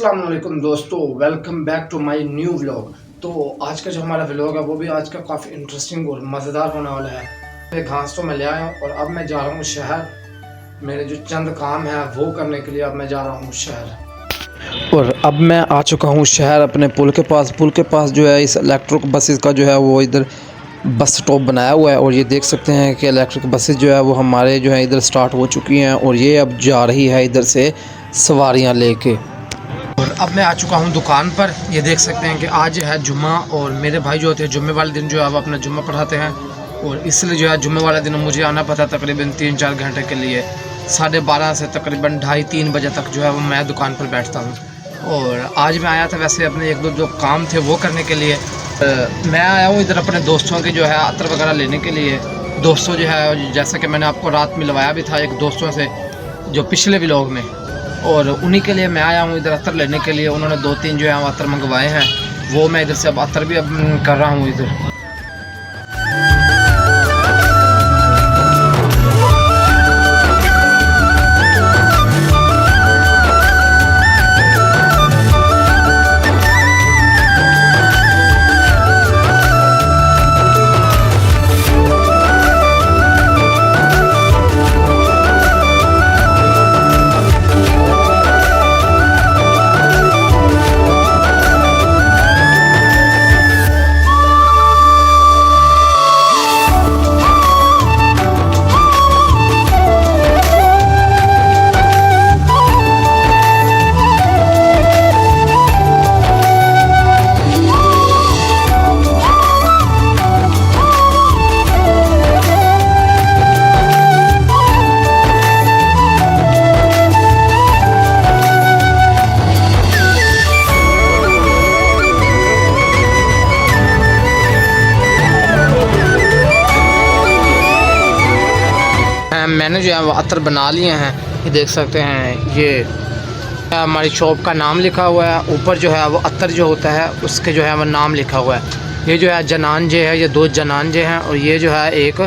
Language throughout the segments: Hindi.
अस्सलाम वालेकुम दोस्तों, welcome back to my new vlog. तो आज का जो हमारा व्लॉग है वो भी आज का काफ़ी इंटरेस्टिंग और मज़ेदार होने वाला है। घास तो मैं ले आया हूँ और अब मैं जा रहा हूँ शहर। मेरे जो चंद काम है वो करने के लिए अब मैं जा रहा हूँ शहर। और अब मैं आ चुका हूँ शहर अपने पुल के पास। पुल के पास जो है इस इलेक्ट्रिक बसेस का जो है वो इधर बस स्टॉप बनाया हुआ है और ये देख सकते हैं कि इलेक्ट्रिक बसेस जो है वो हमारे जो है इधर स्टार्ट हो चुकी हैं और ये अब जा रही है इधर से सवारियाँ लेके। और अब मैं आ चुका हूँ दुकान पर। ये देख सकते हैं कि आज है जुम्मा और मेरे भाई जो होते हैं जुम्मे वाले दिन जो है वो अपना जुम्मा पढ़ाते हैं और इसलिए जो है जुम्मे वाले दिन मुझे आना पड़ता तकरीबन 3-4 घंटे के लिए। 12:30 से तकरीबन 2:30-3 बजे तक जो है वो मैं दुकान पर बैठता हूँ। और आज मैं आया था वैसे अपने एक दो जो काम थे वो करने के लिए। मैं आया हूँ इधर अपने दोस्तों के जो है अतर वगैरह लेने के लिए। दोस्तों जो है जैसा कि मैंने आपको रात मिलवाया भी था एक दोस्तों से जो पिछले व्लॉग में, और उन्हीं के लिए मैं आया हूँ इधर अतर लेने के लिए। उन्होंने 2-3 जो है अतर मंगवाए हैं, वो मैं इधर से अब अतर भी अब कर रहा हूँ इधर। मैंने जो है वो अतर बना लिए हैं। ये देख सकते हैं, ये हमारी शॉप का नाम लिखा हुआ है। ऊपर जो है वो अतर जो होता है उसके जो है वो नाम लिखा हुआ है। ये जो है जनानजे है, ये 2 जनानजे हैं और ये जो है एक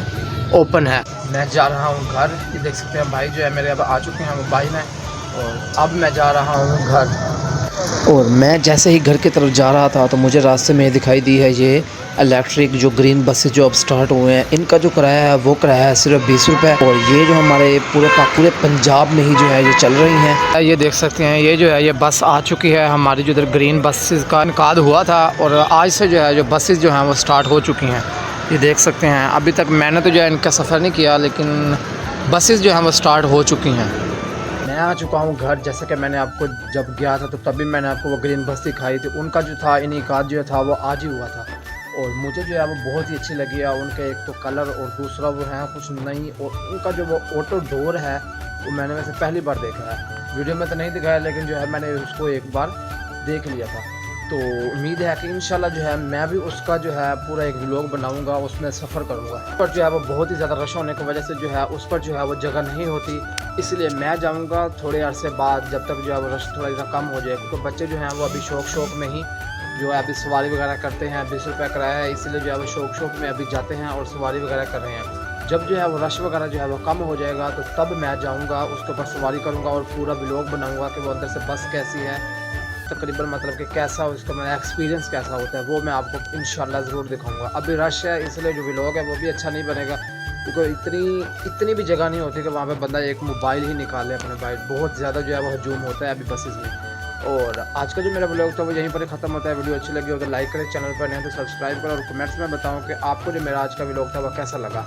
ओपन है। मैं जा रहा हूँ घर। ये देख सकते हैं भाई जो है मेरे अब आ चुके हैं मोबाइल में और अब मैं जा रहा हूँ घर। और मैं जैसे ही घर की तरफ जा रहा था तो मुझे रास्ते में दिखाई दी है ये इलेक्ट्रिक जो ग्रीन बसेस जो अब स्टार्ट हुए हैं। इनका जो किराया है वो किराया है सिर्फ 20 रुपये और ये जो हमारे पूरे पंजाब में ही जो है ये चल रही हैं। ये देख सकते हैं ये जो है ये बस आ चुकी है। हमारी जो इधर ग्रीन बसेस का इनकाद हुआ था और आज से जो है जो बसेस जो हैं वो स्टार्ट हो चुकी हैं। ये देख सकते हैं अभी तक मैंने तो जो है इनका सफ़र नहीं किया, लेकिन बसेस जो हैं वो स्टार्ट हो चुकी हैं। मैं आ चुका हूँ घर। जैसे कि मैंने आपको जब गया था तो तभी मैंने आपको वो ग्रीन बस दिखाई थी। उनका जो था इनकाद जो था वो आज ही हुआ था और मुझे जो है वो बहुत ही अच्छी लगी है। उनका एक तो कलर और दूसरा वो है कुछ नई, और उनका जो वो ऑटो डोर है वो मैंने वैसे पहली बार देखा है। वीडियो में तो नहीं दिखाया, लेकिन जो है मैंने उसको एक बार देख लिया था। तो उम्मीद है कि इंशाल्लाह जो है मैं भी उसका जो है पूरा एक व्लॉग बनाऊंगा, उसमें सफ़र करूंगा। पर जो है वो बहुत ही ज़्यादा रश होने की वजह से जो है उस पर जो है वो जगह नहीं होती, इसलिए मैं जाऊंगा थोड़े अरसे बाद जब तक जो है वो रश थोड़ा ज़्यादा कम हो जाए। क्योंकि बच्चे जो हैं वो अभी शौक में ही जो है अभी सवारी वगैरह करते हैं। 20 रुपये किराया है, इसलिए जो है वो शौक में अभी जाते हैं और सवारी वगैरह कर रहे हैं। जब जो है वो रश वगैरह जो है वो कम हो जाएगा तो तब मैं जाऊंगा, उसके ऊपर सवारी करूंगा और पूरा व्लॉग बनाऊंगा कि वो अंदर से बस कैसी है, तकरीबन मतलब कि कैसा उसका मेरा एक्सपीरियंस कैसा होता है, वो मैं आपको इंशाल्लाह ज़रूर दिखाऊंगा। अभी रश है इसलिए जो व्लॉग है वो भी अच्छा नहीं बनेगा, क्योंकि इतनी भी जगह नहीं होती कि वहाँ पे बंदा एक मोबाइल ही निकाले अपने मोबाइल। बहुत ज़्यादा जो है वो हजूम होता है अभी बसेस में। और आज का जो मेरा व्लॉग था वो यहीं पर ही ख़त्म होता है। वीडियो अच्छी लगी हो तो लाइक करें, चैनल पर नहीं तो सब्सक्राइब करें और कमेंट्स में बताऊं कि आपको जो मेरा आज का व्लॉग था वो कैसा लगा।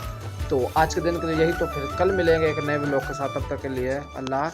तो आज के दिन के लिए यही, तो फिर कल मिलेंगे एक नए व्लॉग के साथ। तब तक के लिए अल्लाह।